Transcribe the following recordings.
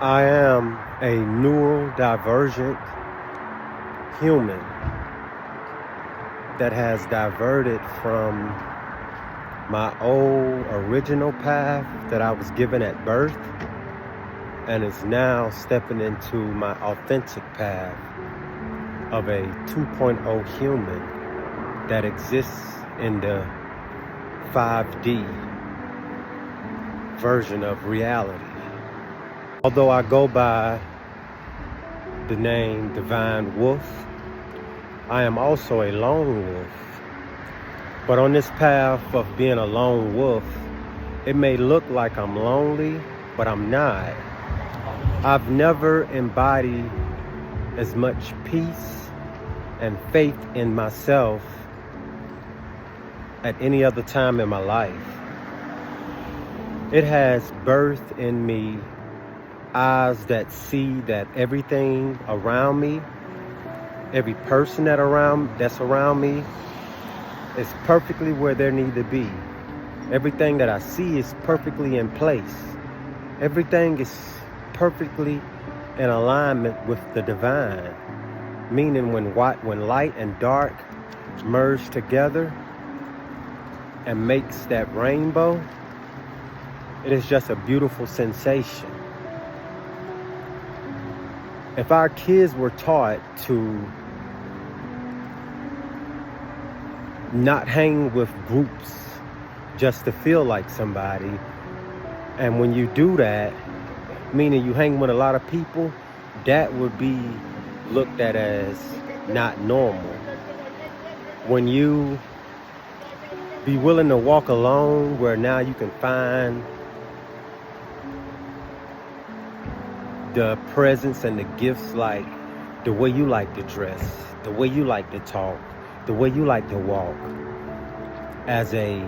I am a neurodivergent human that has diverted from my old original path that I was given at birth and is now stepping into my authentic path of a 2.0 human that exists in the 5D version of reality. Although I go by the name Divine Wolf, I am also a lone wolf. But on this path of being a lone wolf, it may look like I'm lonely, but I'm not. I've never embodied as much peace and faith in myself at any other time in my life. It has birthed in me eyes that see that everything around me, every person that's around me is perfectly where they need to be. Everything that I see is perfectly in place. Everything is perfectly in alignment with the divine. Meaning when light and dark merge together and makes that rainbow, it is just a beautiful sensation. If our kids were taught to not hang with groups just to feel like somebody, and when you do that, meaning you hang with a lot of people, that would be looked at as not normal. When you be willing to walk alone, where now you can find the presence and the gifts, like the way you like to dress, the way you like to talk, the way you like to walk, as a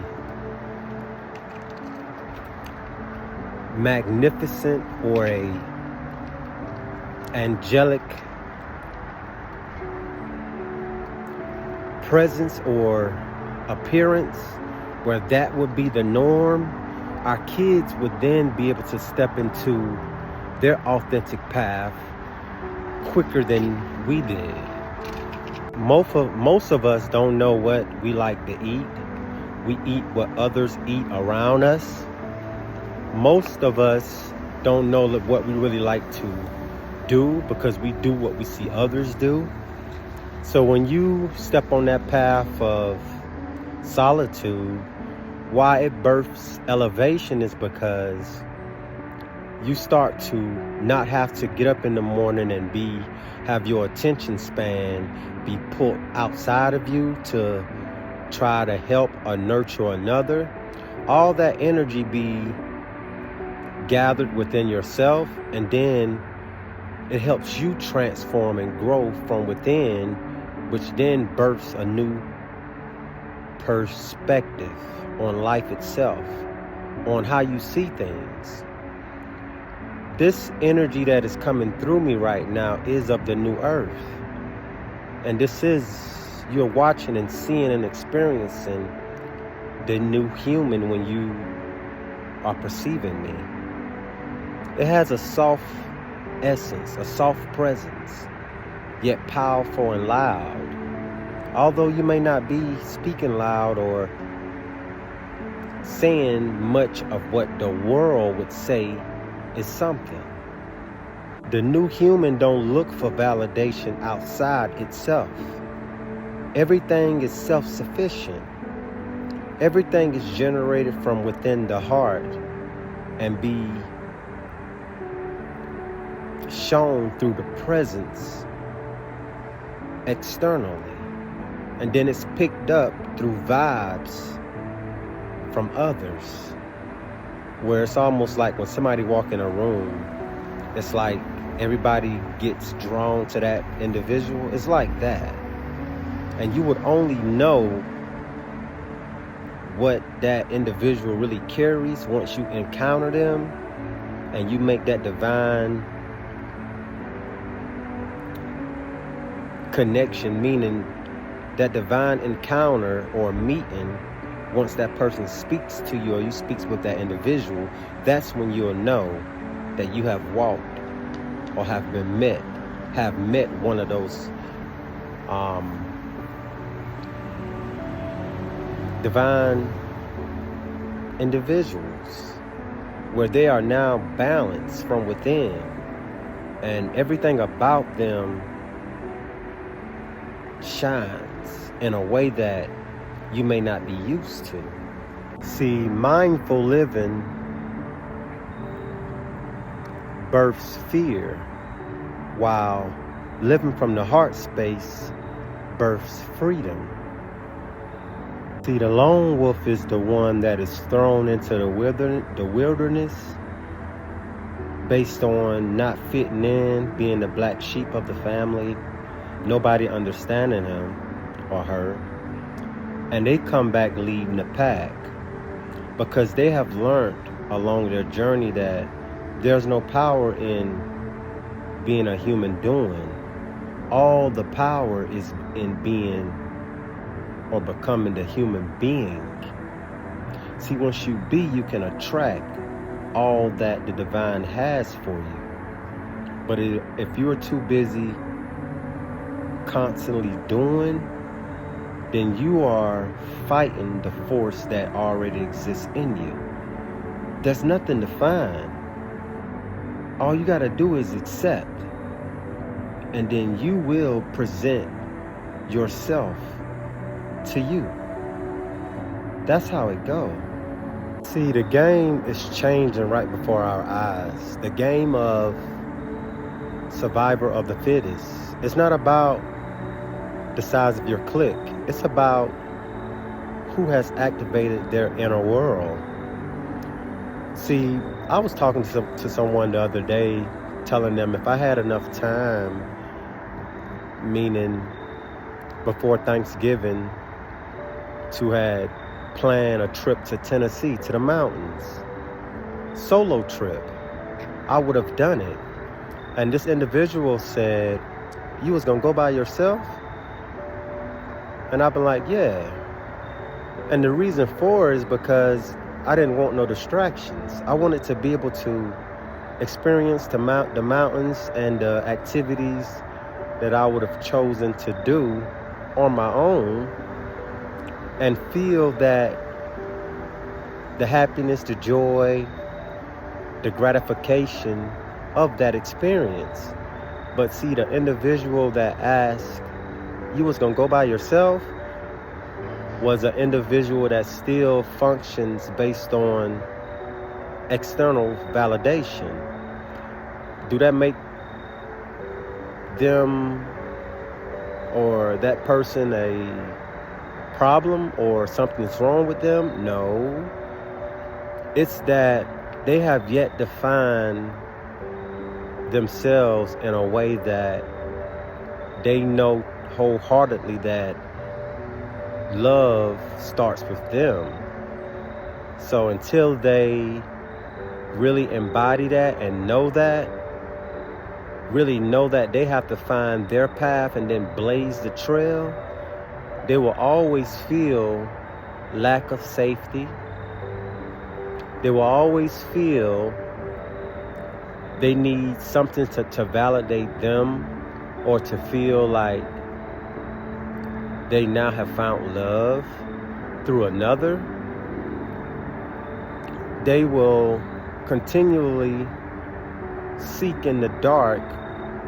magnificent or a angelic presence or appearance, where that would be the norm, our kids would then be able to step into their authentic path quicker than we did. Most of us don't know what we like to eat. We eat what others eat around us. Most of us don't know what we really like to do because we do what we see others do. So when you step on that path of solitude, why it births elevation is because you start to not have to get up in the morning and have your attention span be pulled outside of you to try to help or nurture another. All that energy be gathered within yourself, and then it helps you transform and grow from within, which then births a new perspective on life itself, on how you see things. This energy that is coming through me right now is of the new earth. And you're watching and seeing and experiencing the new human when you are perceiving me. It has a soft essence, a soft presence, yet powerful and loud. Although you may not be speaking loud or saying much of what the world would say is something. The new human don't look for validation outside itself. Everything is self-sufficient. Everything is generated from within the heart and be shown through the presence externally. And then it's picked up through vibes from others, where it's almost like when somebody walk in a room, it's like everybody gets drawn to that individual. It's like that. And you would only know what that individual really carries once you encounter them and you make that divine connection, meaning that divine encounter or meeting. Once that person speaks to you or you speaks with that individual, that's when you'll know that you have walked or have met one of those divine individuals where they are now balanced from within, and everything about them shines in a way that you may not be used to. See, mindful living births fear, while living from the heart space births freedom. See, the lone wolf is the one that is thrown into the wilderness based on not fitting in, being the black sheep of the family, nobody understanding him or her, and they come back leading the pack because they have learned along their journey that there's no power in being a human doing. All the power is in being or becoming the human being. See, once you be, you can attract all that the divine has for you. But if you're too busy constantly doing, then you are fighting the force that already exists in you. There's nothing to find. All you got to do is accept, and then you will present yourself to you. That's how it goes. See, the game is changing right before our eyes. The game of survivor of the fittest. It's not about the size of your clique. It's about who has activated their inner world. See, I was talking to someone the other day, telling them if I had enough time, meaning before Thanksgiving, to had planned a trip to Tennessee, to the mountains, solo trip, I would have done it. And this individual said, "You was gonna go by yourself?" And I've been like, "Yeah." And the reason for it is because I didn't want no distractions. I wanted to be able to experience the mountains and the activities that I would have chosen to do on my own, and feel that the happiness, the joy, the gratification of that experience. But see, the individual that asked, "You was gonna go by yourself?" was an individual that still functions based on external validation. Do that make them or that person a problem or something's wrong with them? No. It's that they have yet to find themselves in a way that they know wholeheartedly that love starts with them. So until they really embody that and really know that they have to find their path and then blaze the trail, they will always feel lack of safety. They will always feel they need something to validate them, or to feel like they now have found love through another. They will continually seek in the dark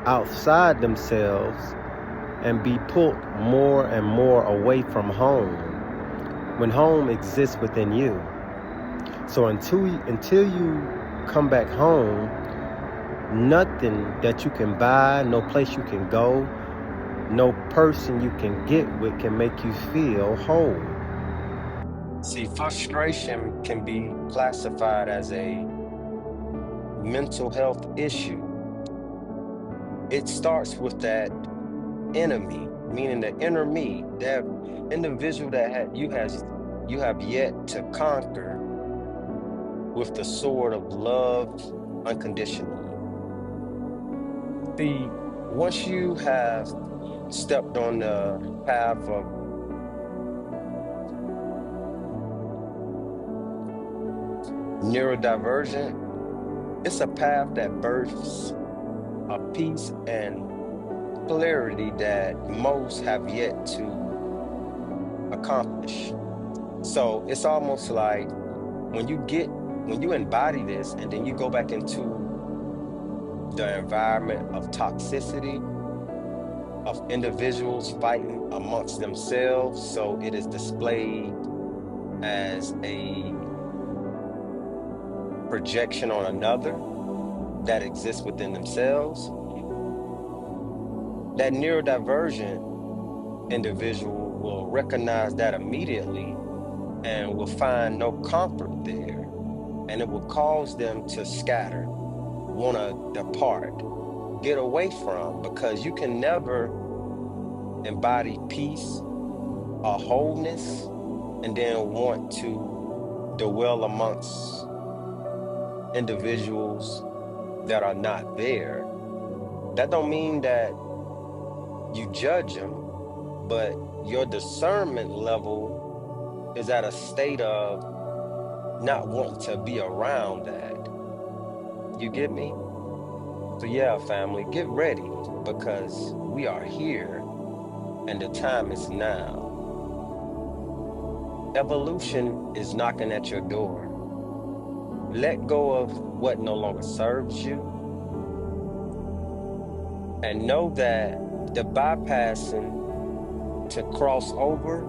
outside themselves and be pulled more and more away from home when home exists within you. So until you come back home, nothing that you can buy, no place you can go, no person you can get with can make you feel whole. See, frustration can be classified as a mental health issue. It starts with that enemy, meaning the inner me, that individual that you have yet to conquer with the sword of love unconditionally. See, once you have stepped on the path of neurodivergent, it's a path that births a peace and clarity that most have yet to accomplish. So it's almost like when when you embody this and then you go back into the environment of toxicity, of individuals fighting amongst themselves, so it is displayed as a projection on another that exists within themselves, that neurodivergent individual will recognize that immediately and will find no comfort there. And it will cause them to scatter, want to depart, get away from, because you can never embody peace or wholeness and then want to dwell amongst individuals that are not there. That don't mean that you judge them, but your discernment level is at a state of not wanting to be around that. You get me? So yeah, family, get ready because we are here and the time is now. Evolution is knocking at your door. Let go of what no longer serves you and know that the bypassing to cross over,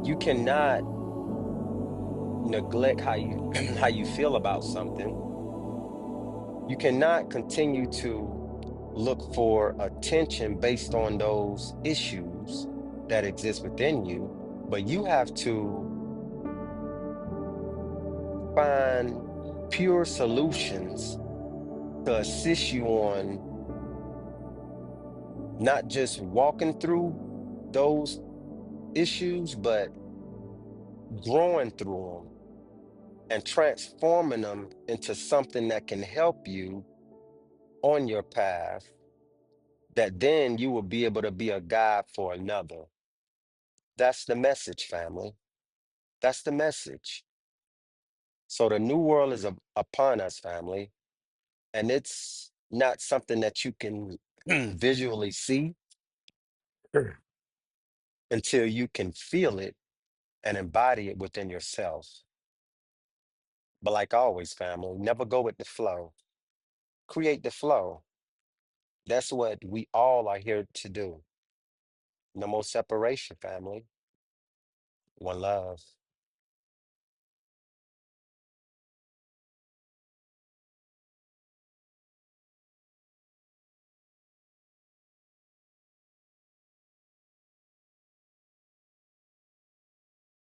you cannot neglect how you how you feel about something. You cannot continue to look for attention based on those issues that exist within you, but you have to find pure solutions to assist you on not just walking through those issues, but growing through them and transforming them into something that can help you on your path, that then you will be able to be a guide for another. That's the message, family. That's the message. So the new world is upon us, family, and it's not something that you can visually see until you can feel it and embody it within yourself. But like always, family, never go with the flow. Create the flow. That's what we all are here to do. No more separation, family. One love.